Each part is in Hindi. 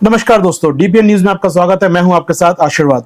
नमस्कार दोस्तों, डीपीएन न्यूज में आपका स्वागत है। मैं हूं आपके साथ आशीर्वाद।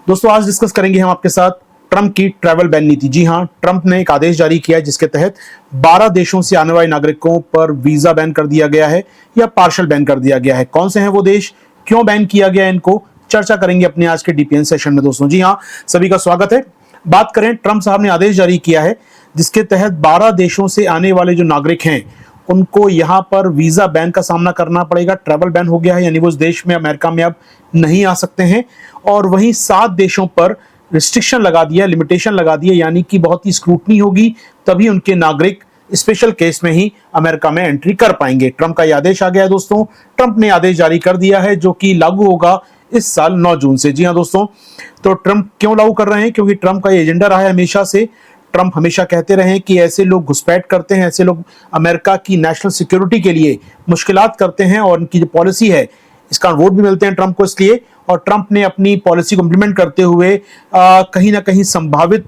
दोस्तों, आज डिस्कस करेंगे हम आपके साथ ट्रंप की ट्रैवल बैन नीति। जी हां, ट्रंप ने एक आदेश जारी किया है जिसके तहत 12 देशों से आने वाले नागरिकों पर वीजा बैन कर दिया गया है या पार्शियल बैन कर दिया गया है। कौन से हैं वो देश, क्यों बैन किया गया है, इनको चर्चा करेंगे अपने आज के डीपीएन सेशन में। दोस्तों जी हाँ, सभी का स्वागत है। बात करें, ट्रंप साहब ने आदेश जारी किया है जिसके तहत 12 देशों से आने वाले जो नागरिक हैं उनको यहां पर वीजा बैन का सामना करना पड़ेगा। ट्रैवल बैन हो गया है, यानी वो उस देश में, अमेरिका में अब नहीं आ सकते हैं। और वहीं 7 देशों पर रिस्ट्रिक्शन लगा दिया, लिमिटेशन लगा दिया, यानी कि बहुत ही स्क्रूटनी होगी, तभी उनके नागरिक स्पेशल केस में ही अमेरिका में एंट्री कर पाएंगे। ट्रंप का यह आदेश आ गया है दोस्तों। ट्रंप ने आदेश जारी कर दिया है जो कि लागू होगा इस साल 9 जून से। जी हाँ दोस्तों, तो ट्रंप क्यों लागू कर रहे हैं? क्योंकि ट्रंप का ये एजेंडा रहा है हमेशा से। ट्रंप हमेशा कहते रहे कि ऐसे लोग घुसपैठ करते हैं, ऐसे लोग अमेरिका की नेशनल सिक्योरिटी के लिए मुश्किलात करते हैं, और उनकी जो पॉलिसी है इसका वोट भी मिलते हैं ट्रंप को इसलिए। और ट्रंप ने अपनी पॉलिसी को इंप्लीमेंट करते हुए कहीं ना कहीं संभावित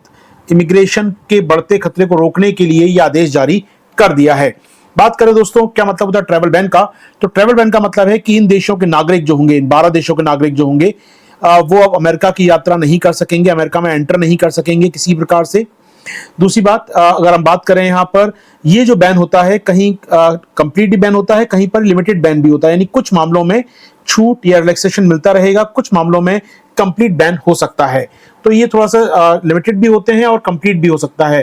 इमिग्रेशन के बढ़ते खतरे को रोकने के लिए यह आदेश जारी कर दिया है। बात करें दोस्तों, क्या मतलब होता है ट्रैवल बैन का? तो ट्रैवल बैन का मतलब है कि इन देशों के नागरिक जो होंगे, इन 12 देशों के नागरिक जो होंगे, वो अब अमेरिका की यात्रा नहीं कर सकेंगे, अमेरिका में एंटर नहीं कर सकेंगे किसी प्रकार से। दूसरी बात, अगर हम बात करें यहाँ पर, ये जो बैन होता है कहीं कंप्लीटली बैन होता है, कहीं पर लिमिटेड बैन भी होता है, यानी कुछ मामलों में छूट या रिलैक्सेशन मिलता रहेगा, कुछ मामलों में कंप्लीट बैन हो सकता है। तो ये थोड़ा सा लिमिटेड भी होते हैं और कंप्लीट भी हो सकता है।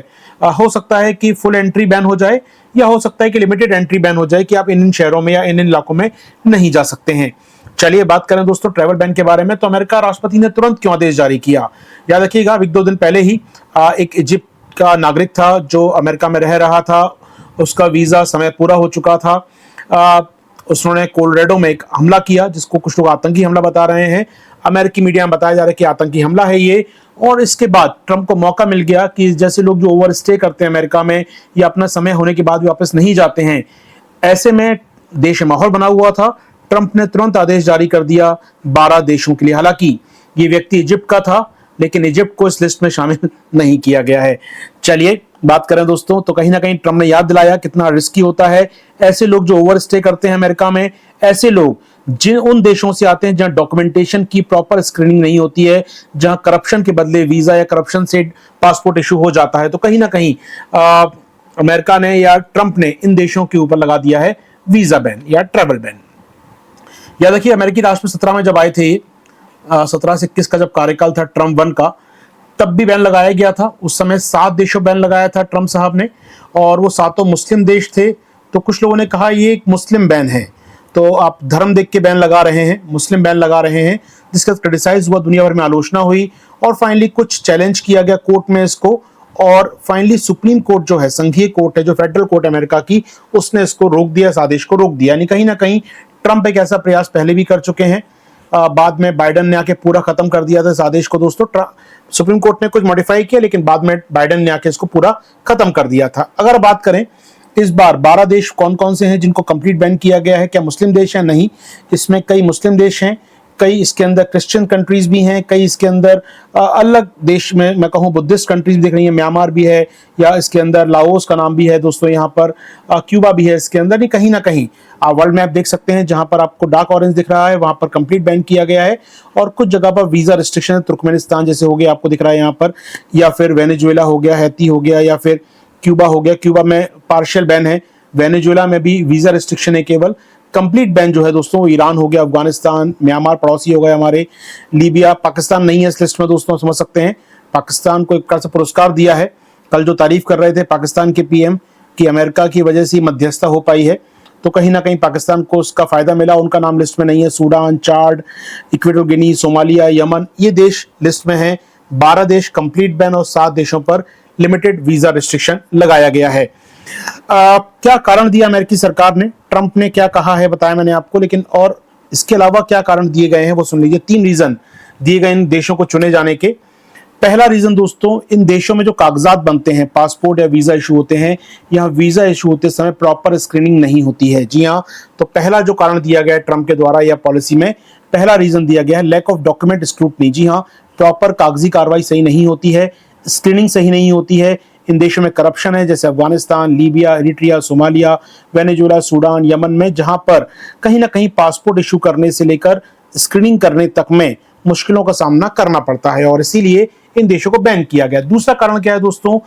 हो सकता है कि फुल एंट्री बैन हो जाए, या हो सकता है कि लिमिटेड एंट्री बैन हो जाए कि आप इन शहरों में या इन इलाकों में नहीं जा सकते हैं। चलिए बात करें दोस्तों ट्रैवल बैन के बारे में। तो अमेरिका राष्ट्रपति ने तुरंत क्यों आदेश जारी किया? याद रखिएगा, 1-2 दिन पहले ही एक इजिप्ट का नागरिक था जो अमेरिका में रह रहा था, उसका वीजा समय पूरा हो चुका था। उसने कोलोराडो में एक हमला किया जिसको कुछ लोग आतंकी हमला बता रहे हैं। अमेरिकी मीडिया में बताया जा रहा है कि आतंकी हमला है ये। और इसके बाद ट्रंप को मौका मिल गया कि जैसे लोग जो ओवर स्टे करते हैं अमेरिका में, या अपना समय होने के बाद भी वापस नहीं जाते हैं, ऐसे में देश में माहौल बना हुआ था। ट्रंप ने तुरंत आदेश जारी कर दिया 12 देशों के लिए। हालांकि ये व्यक्ति इजिप्ट का था, लेकिन इजिप्ट को इस लिस्ट में शामिल नहीं किया गया है। चलिए बात करें दोस्तों, तो कहीं ना कहीं ट्रंप ने याद दिलाया कितना रिस्की होता है ऐसे लोग जो ओवर स्टे करते हैं अमेरिका में, ऐसे लोग जिन उन देशों से आते हैं जहां डॉक्यूमेंटेशन की प्रॉपर स्क्रीनिंग नहीं होती है, जहां करप्शन के बदले वीजा या करप्शन से पासपोर्ट इशू हो जाता है। तो कहीं ना कहीं अमेरिका ने या ट्रंप ने इन देशों के ऊपर लगा दिया है वीजा बैन या ट्रैवल बैन। याद रखिए, अमेरिकी राष्ट्रपति 17 में जब आए थे, 17 से 21 का जब कार्यकाल था ट्रंप 1 का, तब भी बैन लगाया गया था। उस समय 7 देशों बैन लगाया था ट्रंप साहब ने, और वो 7 मुस्लिम देश थे। तो कुछ लोगों ने कहा ये एक मुस्लिम बैन है, तो आप धर्म देख के बैन लगा रहे हैं, मुस्लिम बैन लगा रहे हैं, जिसका क्रिटिसाइज हुआ, दुनिया भर में आलोचना हुई, और फाइनली कुछ चैलेंज किया गया कोर्ट में इसको। और फाइनली सुप्रीम कोर्ट जो है, संघीय कोर्ट है, जो फेडरल कोर्ट अमेरिका की, उसने इसको रोक दिया, इस आदेश को रोक दिया। यानी कहीं ना कहीं ट्रंप एक ऐसा प्रयास पहले भी कर चुके हैं। बाद में बाइडन ने आके पूरा खत्म कर दिया था इस आदेश को दोस्तों। सुप्रीम कोर्ट ने कुछ मॉडिफाई किया, लेकिन बाद में बाइडन ने आके इसको पूरा खत्म कर दिया था। अगर बात करें इस बार 12 देश कौन कौन से हैं जिनको कंप्लीट बैन किया गया है, क्या मुस्लिम देश है? नहीं, इसमें कई मुस्लिम देश हैं, कई इसके अंदर क्रिश्चियन कंट्रीज भी हैं, कई इसके अंदर अलग देश में मैं कहूँ बुद्धिस्ट कंट्रीज दिख रही है, म्यांमार भी है, या इसके अंदर लाओस का नाम भी है दोस्तों, यहाँ पर क्यूबा भी है इसके अंदर। नहीं, कहीं ना कहीं आप वर्ल्ड मैप देख सकते हैं, जहां पर आपको डार्क ऑरेंज दिख रहा है वहां पर कंप्लीट बैन किया गया है। और कुछ जगह पर वीजा रिस्ट्रिक्शन है, तुर्कमेनिस्तान जैसे हो गया आपको दिख रहा है यहाँ पर, या फिर वेनेजुएला हो गया, हैती हो गया, या फिर क्यूबा हो गया। क्यूबा में पार्शियल बैन है, वेनेजुएला में भी वीजा रिस्ट्रिक्शन है केवल। कंप्लीट बैन जो है दोस्तों ईरान हो गया, अफगानिस्तान, म्यांमार पड़ोसी हो गए हमारे, लीबिया, पाकिस्तान नहीं है इस लिस्ट में दोस्तों, समझ सकते हैं। पाकिस्तान को एक तरह से पुरस्कार दिया है। कल जो तारीफ कर रहे थे पाकिस्तान के पीएम की अमेरिका की वजह से मध्यस्थता हो पाई है, तो कहीं ना कहीं पाकिस्तान को उसका फायदा मिला। उनका नाम लिस्ट में नहीं है। सूडान, चाड, इक्वेटोरियल गिनी, सोमालिया, यमन, ये देश लिस्ट में हैं। 12 देश कंप्लीट बैन और 7 देशों पर लिमिटेड वीजा रिस्ट्रिक्शन लगाया गया है। क्या कारण दिया अमेरिकी सरकार ने? ट्रंप ने क्या कहा है बताया मैंने आपको, लेकिन और इसके अलावा क्या कारण दिए गए हैं वो सुन लीजिए। 3 रीजन दिए गए इन देशों को चुने जाने के। पहला रीजन दोस्तों, इन देशों में जो कागजात बनते हैं, पासपोर्ट या वीजा इशू होते हैं, यहाँ वीजा इशू होते समय प्रॉपर स्क्रीनिंग नहीं होती है। जी हाँ, तो पहला जो कारण दिया गया है ट्रंप के द्वारा या पॉलिसी में, पहला रीजन दिया गया है लैक ऑफ डॉक्यूमेंट स्क्रूटनी। जी हाँ, प्रॉपर कागजी कार्रवाई सही नहीं होती है, स्क्रीनिंग सही नहीं होती है, इन देशों में करप्शन है, जैसे Afghanistan, Libya, Eritrea, Somalia, Venezuela, Sudan, Yemen में, जहां पर कहीं ना कहीं पासपोर्ट इशू करने से लेकर स्क्रीनिंग करने तक में मुश्किलों का सामना करना पड़ता है और इसीलिए इन देशों को बैन किया गया। दूसरा कारण क्या है दोस्तों,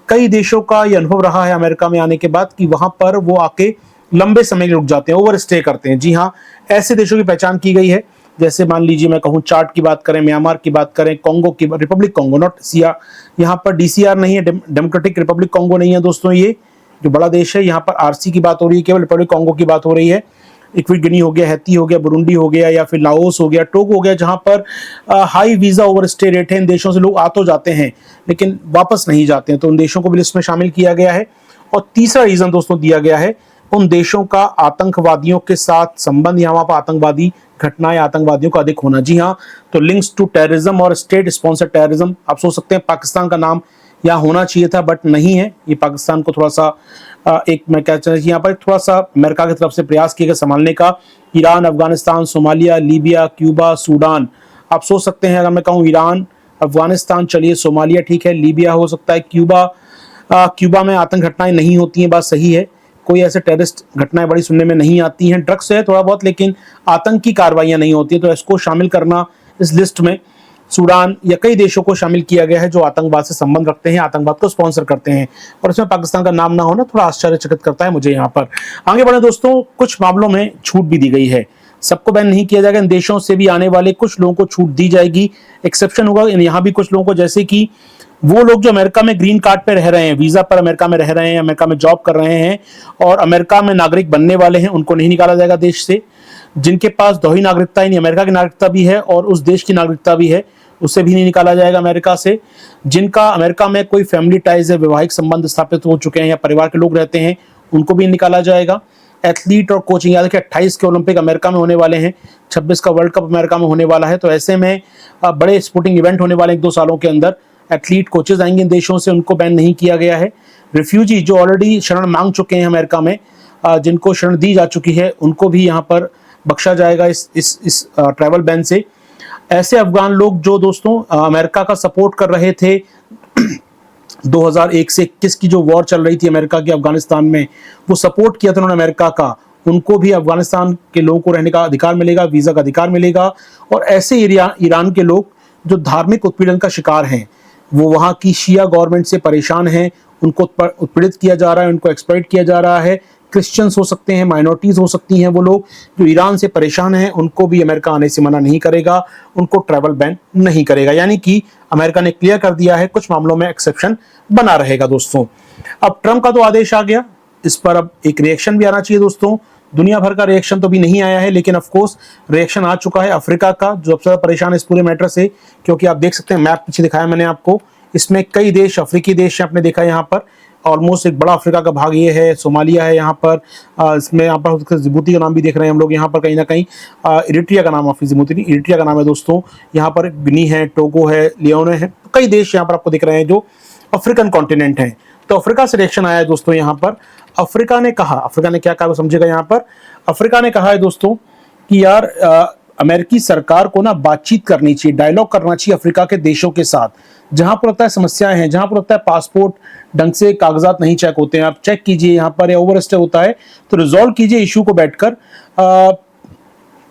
कई देशों का यह अनुभव रहा है अमेरिका में आने के बाद कि वहां पर वो आके लंबे समय रुक जाते हैं, ओवर स्टे करते हैं। जी हाँ, ऐसे देशों की पहचान की गई है, जैसे मान लीजिए मैं कहूँ चाड की बात करें, म्यांमार की बात करें, कॉन्गो की, रिपब्लिक कॉन्गो, नॉट सिया, यहाँ पर डीसीआर नहीं है, डेमोक्रेटिक रिपब्लिक कॉन्गो नहीं है दोस्तों, ये जो बड़ा देश है, यहाँ पर आरसी की बात हो रही है, केवल रिपब्लिक कॉन्गो की बात हो रही है। इक्विट गिनी हो गया, हैती हो गया, बुरुंडी हो गया, या फिर लाओस हो गया, टोगो हो गया, जहां पर high visa over stay rate है। इन देशों से लोग आ तो जाते हैं लेकिन वापस नहीं जाते हैं, तो उन देशों को भी लिस्ट में शामिल किया गया है। और तीसरा रीजन दोस्तों दिया गया है, उन देशों का आतंकवादियों के साथ संबंध, या वहां पर आतंकवादी घटनाएं, आतंकवादियों का अधिक होना। जी हाँ, तो लिंक्स टू टेररिज्म और स्टेट स्पॉन्सर टेररिज्म, आप सोच सकते हैं पाकिस्तान का नाम यहाँ होना चाहिए था बट नहीं है, ये पाकिस्तान को थोड़ा सा एक मैं क्या चाहिए यहाँ पर थोड़ा सा अमेरिका की तरफ से प्रयास किया गया संभालने का। Iran, Afghanistan, Somalia, Libya, Cuba, Sudan, आप सोच सकते हैं अगर मैं कहूँ ईरान, अफगानिस्तान, चलिए सोमालिया ठीक है, लीबिया हो सकता है, क्यूबा में आतंक घटनाएं नहीं होती हैं, बात सही है, कोई ऐसे टेररिस्ट घटनाएं बड़ी सुनने में नहीं आती हैं, ड्रग्स है थोड़ा बहुत लेकिन आतंकी कार्रवाइयां नहीं होती है, तो इसको शामिल करना इस लिस्ट में सूडान या कई देशों को शामिल किया गया है जो आतंकवाद से संबंध रखते हैं, आतंकवाद को स्पॉन्सर करते हैं, और इसमें पाकिस्तान का नाम ना होना थोड़ा आश्चर्यचकित करता है मुझे। यहाँ पर आगे बढ़े दोस्तों, कुछ मामलों में छूट भी दी गई है, सबको बैन नहीं किया जाएगा, इन देशों से भी आने वाले कुछ लोगों को छूट दी जाएगी, एक्सेप्शन होगा यहाँ भी कुछ लोगों को, जैसे कि वो लोग जो अमेरिका में ग्रीन कार्ड पे रह रहे हैं, वीजा पर अमेरिका में रह रहे हैं, अमेरिका में जॉब कर रहे हैं और अमेरिका में नागरिक बनने वाले हैं, उनको नहीं निकाला जाएगा देश से। जिनके पास दोहरी नागरिकता, यानी अमेरिका की नागरिकता भी है और उस देश की नागरिकता भी है, उससे भी नहीं निकाला जाएगा अमेरिका से। जिनका अमेरिका में कोई फैमिली टाइज है, वैवाहिक संबंध स्थापित हो चुके हैं या परिवार के लोग रहते हैं, उनको भी निकाला जाएगा। एथलीट और कोचिंग, याद रखिए 28 के ओलंपिक अमेरिका में होने वाले हैं, 26 का वर्ल्ड कप अमेरिका में होने वाला है, तो ऐसे में बड़े स्पोर्टिंग इवेंट होने वाले 1-2 सालों के अंदर, एथलीट कोचेज आएंगे इन देशों से, उनको बैन नहीं किया गया है। रिफ्यूजी जो ऑलरेडी शरण मांग चुके हैं अमेरिका में, जिनको शरण दी जा चुकी है, उनको भी यहाँ पर बख्शा जाएगा इस ट्रैवल बैन से। ऐसे अफगान लोग जो दोस्तों अमेरिका का सपोर्ट कर रहे थे 2001 से 21 की जो वॉर चल रही थी अमेरिका की अफगानिस्तान में, वो सपोर्ट किया था उन्होंने अमेरिका का, उनको भी अफगानिस्तान के लोगों को रहने का अधिकार मिलेगा, वीजा का अधिकार मिलेगा। और ऐसे ईरान के लोग जो धार्मिक उत्पीड़न का शिकार हैं, वो वहाँ की शिया गवर्नमेंट से परेशान हैं, उनको उत्पीड़ित किया जा रहा है, उनको एक्सप्लॉइट किया जा रहा है। क्रिश्चियंस हो सकते हैं, माइनॉरिटीज हो सकती हैं, वो लोग जो ईरान से परेशान हैं, उनको भी अमेरिका आने से मना नहीं करेगा, उनको ट्रैवल बैन नहीं करेगा। यानी कि अमेरिका ने क्लियर कर दिया है, कुछ मामलों में एक्सेप्शन बना रहेगा दोस्तों। अब ट्रंप का तो आदेश आ गया, इस पर अब एक रिएक्शन भी आना चाहिए दोस्तों। दुनिया भर का रिएक्शन तो भी नहीं आया है, लेकिन ऑफकोर्स रिएक्शन आ चुका है अफ्रीका का, जो सबसे ज्यादा परेशान है इस पूरे मैटर से, क्योंकि आप देख सकते हैं मैप पीछे दिखाया मैंने आपको, इसमें कई देश, अफ्रीकी देश आपने देखा यहाँ पर, ऑलमोस्ट एक बड़ा अफ्रीका का भाग ये है, सोमालिया है यहाँ पर, इसमें यहाँ पर जिबूती का नाम भी देख रहे हैं हम लोग यहाँ पर, कहीं ना कहीं इरिट्रिया का नाम, ऑफिस जिबूती नहीं, इरिट्रिया का नाम है दोस्तों। यहाँ पर गिनी है, टोगो है, लियोने है, कई देश यहाँ पर आपको दिख रहे हैं जो अफ्रीकन कॉन्टिनेंट है। तो अफ्रीका से रिएक्शन आया है दोस्तों यहाँ पर। अफ्रीका ने कहा, अफ्रीका ने क्या कहा समझेगा यहाँ पर, अफ्रीका ने कहा है दोस्तों कि यार अमेरिकी सरकार को ना बातचीत करनी चाहिए, डायलॉग करना चाहिए अफ्रीका के देशों के साथ, जहां पर लगता है समस्याएं हैं, जहां पर लगता है पासपोर्ट ढंग से कागजात नहीं चेक होते हैं, आप चेक कीजिए, यहाँ पर ओवर स्टे होता है तो रिजॉल्व कीजिए इशू को बैठकर।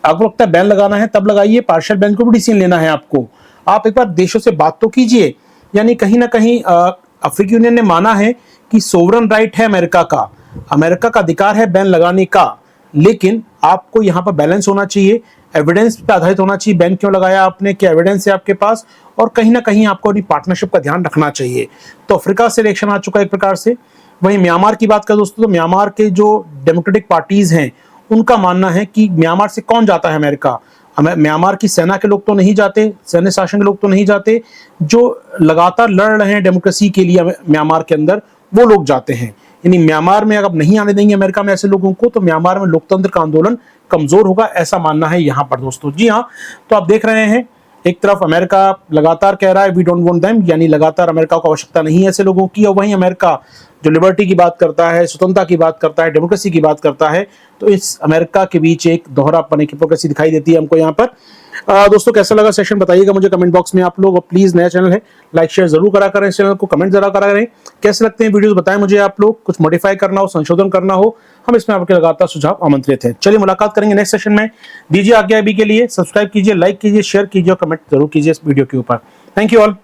आपको लगता है बैन लगाना है तब लगाइए, पार्शियल बैन को भी डिसीजन लेना है आपको, आप एक बार देशों से बात तो कीजिए। यानी कहीं ना कहीं अफ्रीकी यूनियन ने माना है कि सोवरन राइट है अमेरिका का अधिकार है बैन लगाने का, लेकिन आपको यहाँ पर बैलेंस होना चाहिए, एविडेंस पे आधारित होना चाहिए, बैन क्यों लगाया आपने, क्या एविडेंस है आपके पास, और कहीं ना कहीं आपको अपनी पार्टनरशिप का ध्यान रखना चाहिए। तो अफ्रीका से रिएक्शन आ चुका है एक प्रकार से। वहीं म्यांमार की बात करें दोस्तों, तो म्यांमार के जो डेमोक्रेटिक पार्टीज हैं, उनका मानना है कि म्यांमार से कौन जाता है अमेरिका, म्यांमार की सेना के लोग तो नहीं जाते, सैन्य शासन के लोग तो नहीं जाते, जो लगातार लड़ रहे हैं डेमोक्रेसी के लिए म्यांमार के अंदर, वो लोग जाते हैं। यानी म्यांमार में अगर नहीं आने देंगे अमेरिका में ऐसे लोगों को, तो म्यांमार में लोकतंत्र का आंदोलन कमजोर होगा, ऐसा मानना है यहाँ पर दोस्तों। जी हाँ, तो आप देख रहे हैं एक तरफ अमेरिका लगातार कह रहा है वी डोंट वांट देम, यानी लगातार अमेरिका को आवश्यकता नहीं है ऐसे लोगों की, और वहीं अमेरिका जो लिबर्टी की बात करता है, स्वतंत्रता की बात करता है, डेमोक्रेसी की बात करता है, तो इस अमेरिका के बीच एक दोहरापन की हिपोक्रेसी दिखाई देती है हमको यहाँ पर। दोस्तों कैसा लगा सेशन बताइएगा मुझे कमेंट बॉक्स में आप लोग, और प्लीज नया चैनल है लाइक शेयर जरूर करा करें, इस चैनल को कमेंट जरा करा करें, कैसे लगते हैं वीडियोस बताएं मुझे आप लोग, कुछ मॉडिफाई करना हो संशोधन करना हो हम इसमें आपके लगातार सुझाव आमंत्रित हैं। चलिए मुलाकात करेंगे नेक्स्ट सेशन में, दीजिए आज्ञा अभी के लिए, सब्सक्राइब कीजिए, लाइक कीजिए, शेयर कीजिए और कमेंट जरूर कीजिए इस वीडियो के ऊपर। Thank you all.